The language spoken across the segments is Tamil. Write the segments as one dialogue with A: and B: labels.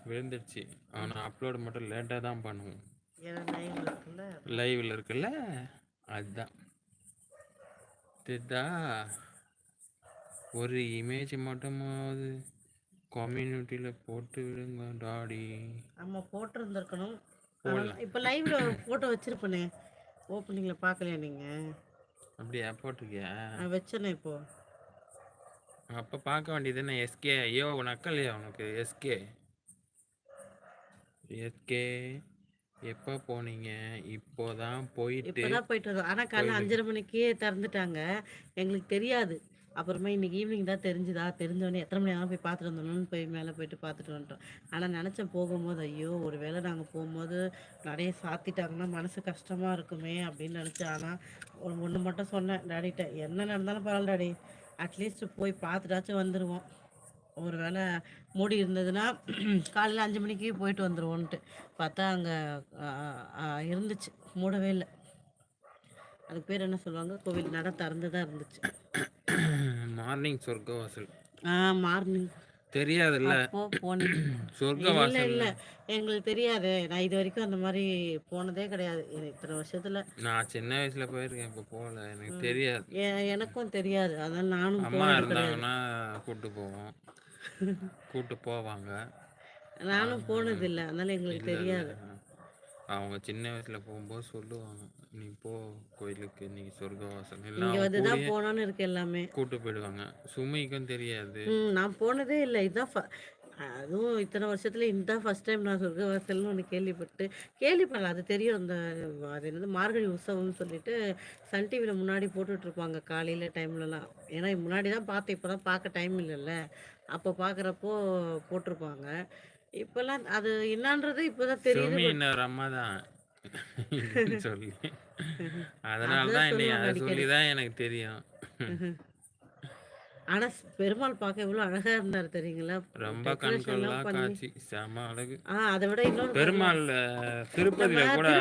A: விழுந்துடுச்சு. ஆனா அப்லோட் மட்டும் லேட்டா தான் பண்ணுவோம்.
B: ஏன்னா லைவ்ல இருக்குல்ல.
A: லைவ்ல இருக்குல்ல அதுதான். தெரிதா? ஒரு இமேஜ் மட்டுமாவது கம்யூனிட்டியில போட்டு விடுங்க டாடி.
B: ஆமா போட்டிருந்திருக்கணும்.
A: போடலாம்.
B: இப்போ லைவ்ல ஒரு ஃபோட்டோ வச்சிருப்பேனே, ஓப்பனிங்ல பார்க்கலையா நீங்க?
A: அப்படியா போட்டிருக்கியா?
B: நான் வச்சேனே இப்போ.
A: அப்போ பார்க்க வேண்டியது என்ன? எஸ்கே ஐயோ நக்கலையா உனக்கு? எஸ்கே எஸ்கே எப்போ போனீங்க? இப்போதான் போயிட்டு
B: வந்தோம். ஆனால் காலைல
A: கோயிலுக்கு
B: 5:30 மணிக்கே திறந்துட்டாங்க. எங்களுக்கு தெரியாது. அப்புறமா இன்னைக்கு ஈவினிங் தான் தெரிஞ்சுதா, தெரிஞ்சோடனே எத்தனை மணி ஆனாலும் போய் பார்த்துட்டு வந்துடணும்னு போய் மேலே போயிட்டு பார்த்துட்டு வந்துட்டோம். ஆனால் நினச்சேன் போகும்போது, ஐயோ ஒரு வேளை நாங்கள் போகும்போது நிறைய சாத்திட்டாங்கன்னா மனசு கஷ்டமாக இருக்குமே அப்படின்னு நினச்சேன். ஆனால் ஒன்று மட்டும் சொன்னேன் டாடிகிட்ட, என்ன நடந்தாலும் பரவாயில்ல டாடி, அட்லீஸ்ட் போய் பார்த்துட்டாச்சும் வந்துடுவோம். ஒரு வேளை மூடி இருந்ததுன்னா காலையில் 5 மணிக்கு போயிட்டு வந்துடுவோன்ட்டு பார்த்தா அங்கே இருந்துச்சு, மூடவே இல்லை. அதுக்கு பேர் என்ன சொல்லுவாங்க, கோவில் நட திறந்து தான் இருந்துச்சு.
A: மார்னிங் சொர்க்கவாசல்.
B: மார்னிங்
A: தெரியாதுல்ல?
B: அப்போ போனீங்க? இல்லை
A: சொர்க்கவாசல்
B: இல்லை, எங்களுக்கு தெரியாது. நான் இது வரைக்கும் அந்த மாதிரி போனதே கிடையாது இத்தனை வருஷத்துல.
A: நான் சின்ன வயசுல போயிருக்கேன், இப்போ போகல. எனக்கு தெரியாது.
B: எனக்கும் தெரியாது, அதனால நானும்
A: அம்மா
B: போனது கிடையாது.
A: இருந்தாங்கன்னா கூட்டு போவோம், கூட்டு போவாங்க.
B: நானும் போனதில்லை, அதனால எங்களுக்கு தெரியாது.
A: அவங்க சின்ன வயசுல போகும்போது சொல்லுவாங்க, நீ போ கோயிலுக்கு, நீ சொர்க்கவாசல்
B: இங்க
A: எல்லாம்
B: வந்து தான் போனோன்னு இருக்கு எல்லாமே.
A: கூட்டு போயிடுவாங்க. சுமிக்கும் தெரியாது.
B: நான் போனதே இல்லை, இதுதான் அதுவும் இத்தனை வருஷத்துல இதுதான் ஃபர்ஸ்ட் டைம் நான் சொர்க்கவாசல்னு ஒன்று கேள்விப்படல. அது தெரியும், அந்த அது என்னது மார்கழி உற்சவம்னு சொல்லிட்டு சன் டிவியில் முன்னாடி போட்டுட்டு இருப்பாங்க காலையில டைம்லலாம். ஏன்னா முன்னாடி தான் பார்த்தேன், இப்போ தான் பார்க்க டைம் இல்லைல்ல. அப்போ பார்க்குறப்போ போட்டிருப்பாங்க. இப்போல்லாம் அது என்னன்றது இப்போதான் தெரியுது.
A: சுமி இன்னொரு அம்மா தான் சொல்லி, அதனால தான் என்னை அதை சொல்லி தான் எனக்கு தெரியும்.
B: ஆனா பெருமாள் பார்க்க எவ்வளவு அழகா இருந்தாரு தெரியுங்களா?
A: ரொம்ப கண்கொள்ளா காட்சி, செம அழகு.
B: அதை விட இன்னொரு
A: பெருமாள் திருப்பதியில கூட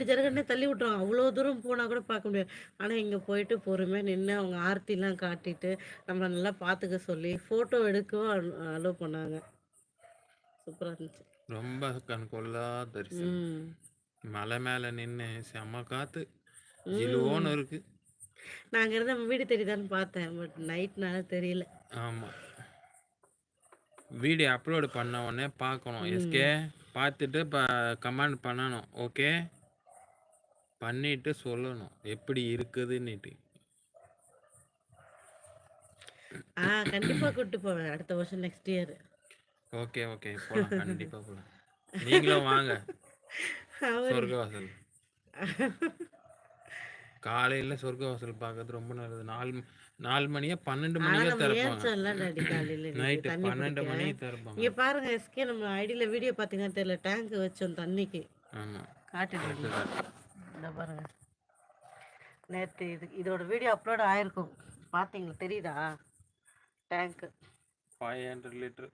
B: ஜருகண்டி தள்ளி விட்டுருவாங்க, அவ்வளவு தூரம் போனா கூட பார்க்க முடியாது. ஆனா இங்க போயிட்டு பொறுமையா நின்று அவங்க ஆர்த்தி எல்லாம் காட்டிட்டு நம்ம நல்லா பாத்துக்க சொல்லி போட்டோ எடுக்கவும் அலோவ் பண்ணாங்க. சூப்பரா இருந்துச்சு.
A: ரொம்ப கண்கொள்ளா தரிசனம். மலை மேல நின்று செம காத்து, ஜிலுவோன்னு இருக்கு.
B: நாங்க இருந்த வீடு தெரியுதான்னு பார்த்தேன், பட் நைட்னால தெரியல.
A: ஆமா, வீடியோ அப்லோடு பண்ண உடனே பார்க்கணும். எஸ்கே பார்த்துட்டு கமெண்ட் பண்ணணும், ஓகே பண்ணிட்டு சொல்லணும் எப்படி இருக்குதுன்னுட்டு.
B: கண்டிப்பா கூப்பிட்டு போவேன் அடுத்த வருஷம், நெக்ஸ்ட் இயர்.
A: ஓகே ஓகே போலாம், கண்டிப்பா போலாம். நீங்களும் வாங்க சொர்க்கவாசல். காலையில சொர்க்கவாசல் பார்க்கறது ரொம்ப நல்லது. 4 மணியா 12 மணியா திறப்பாங்க. நைட்டு 12 மணிக்கு திறப்பாங்க.
B: இங்க பாருங்க எஸ்கே, நம்ம ஐடியில வீடியோ பார்த்தீங்கன்னா தெரியல, டேங்க் வச்சோம் தண்ணிக்கு.
A: ஆமா
B: காட்டிட்டு இந்த பாருங்க, நேற்று இதோட வீடியோ அப்லோட் ஆயிருக்கும், பார்த்தீங்களா? தெரியுதா டேங்க்?
A: 500 லிட்டர்.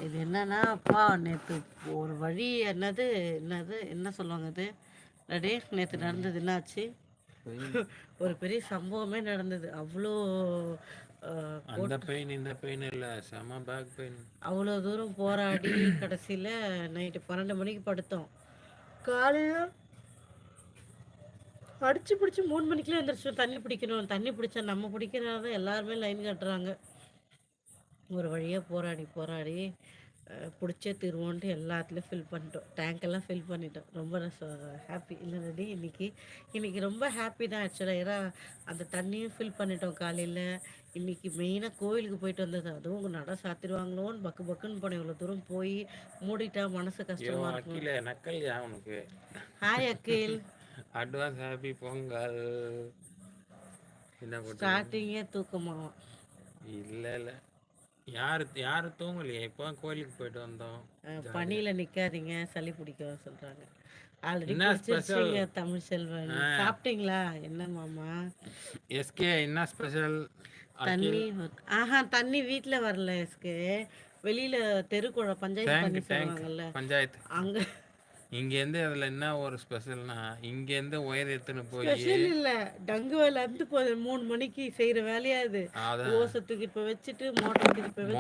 B: இது என்னன்னா அப்பா, நேற்று ஒரு வழி என்ன சொல்லுவாங்க இது ரெடி, நேற்று நடந்தது என்னாச்சு, ஒரு பெரிய சம்பவமே நடந்தது. அவ்வளோ
A: அந்த பெயின் இந்த பெயின் இல்லை, செம பேக் பெயின்.
B: அவ்வளோ தூரம் போராடி கடைசியில் நைட்டு 12 மணிக்கு படுத்தோம். காலையில் அடிச்சு பிடிச்சி 3 மணிக்கெலாம் எழுந்திரிச்சோம். தண்ணி பிடிக்கணும், தண்ணி பிடிச்சா நம்ம பிடிக்கிறதா எல்லாருமே லைன் கட்டுறாங்க. ஒரு வழியாக போராடி பிடிச்சே தீர்வோன்ட்டு எல்லாத்துலேயும் ஃபில் பண்ணிட்டோம், டேங்க்கெல்லாம் ஃபில் பண்ணிட்டோம். ரொம்ப ஹாப்பி இல்லை ரெடி, இன்றைக்கி ரொம்ப ஹாப்பி தான் ஆக்சுவலாக. ஏன்னா அந்த தண்ணியும் ஃபில் பண்ணிட்டோம் காலையில். இன்றைக்கி மெயினாக கோவிலுக்கு போயிட்டு வந்தது, அதுவும் நட சாத்திடுவாங்களோன்னு பக்குன்னு போனேன். இவ்வளோ தூரம் போய் மூடிட்டா மனசு கஷ்டமாக இருக்கும்.
A: நக்கல்யா உனக்கு?
B: Hi Akhil,
A: advance happy Pongal.
B: ஸ்டார்டிங்கே தூக்கமாகும்.
A: இல்லை யாரு தூங்கலையே, இப்போ கோயிலுக்கு போயிட்டு வந்தோம்.
B: பனியில நிக்காதீங்க, சளி பிடிக்கும் சொல்றாங்க. ஆல்ரெடி தமிழ் செல்வன் சாப்பிட்டீங்களா? என்ன மாமா
A: எஸ்கே என்ன ஸ்பெஷல்?
B: தண்ணி தண்ணி வீட்டுல வரல எஸ்கே, வெளியில தெருக்குழ பஞ்சாயத்து சொல்லுவாங்கல்ல,
A: பஞ்சாயத்து
B: அங்க.
A: இங்கேருந்து அதில் என்ன ஒரு ஸ்பெஷல்னா, இங்கேருந்து ஒயர் எடுத்துன்னு போய்
B: இல்லை டங்கு வேலை வந்து 3 மணிக்கு செய்கிற வேலையா இது. ஓசை தூக்கிட்டு போய் வச்சுட்டு மோட்டர் தூக்கிட்டு போய்